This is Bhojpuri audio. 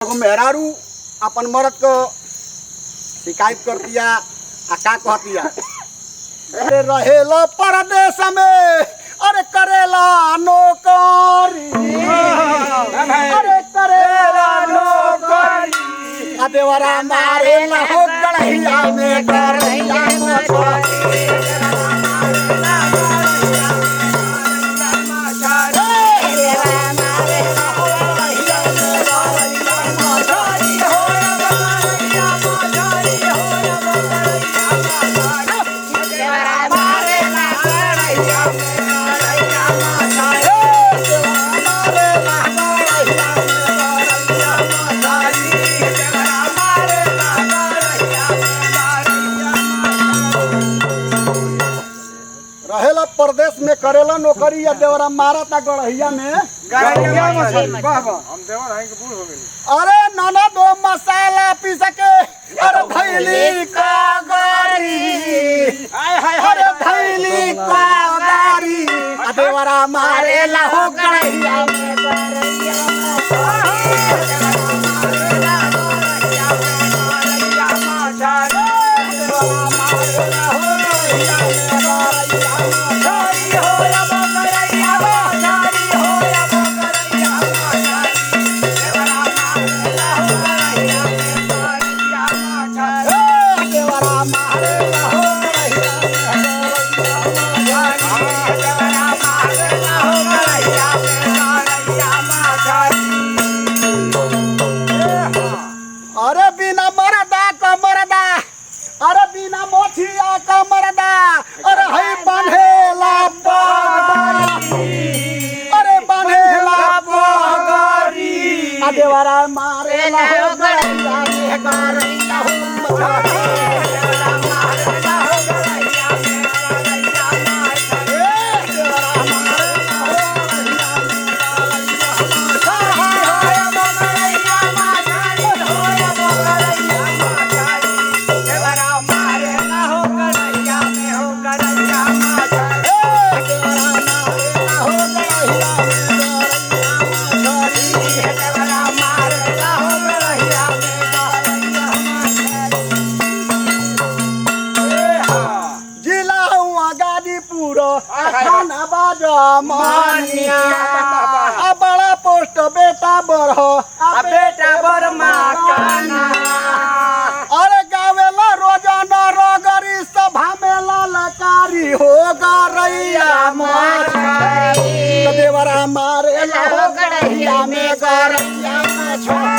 मेहरारू अपन मर्द को शिकायत कर दिया आ का कहतिया अरे रहेला परदेश में अरे करेला नौकरी अरे करेला नौकरी आ देवरा मारेला हो गड़हिया में गड़हिया रहेला परदेश में करेला नौकरी या देवरा मारा था गड़हिया में अरे नाना दो मसाला पीस के अरे भैली का गारी अरे भैली का गारी देवरा मारेला हो गड़हिया में अरे बिना मरदा का मरदा अरे बिना मोछिया का मरदा अरे हई बंधेला पगड़ी अरे बंधेला पगड़ी आ देवरा मारेला हो गड़हिया में गड़हिया हो खाना बाजा मानिया आ बड़ा पोस्ट बेटा बरहो आ बेटा बर माकाना अरे गावेला रोजाना रगरी सभा में ललकारी हो गरैया माछरी देवरा मारेला हो गड़हिया में गरैया माछरी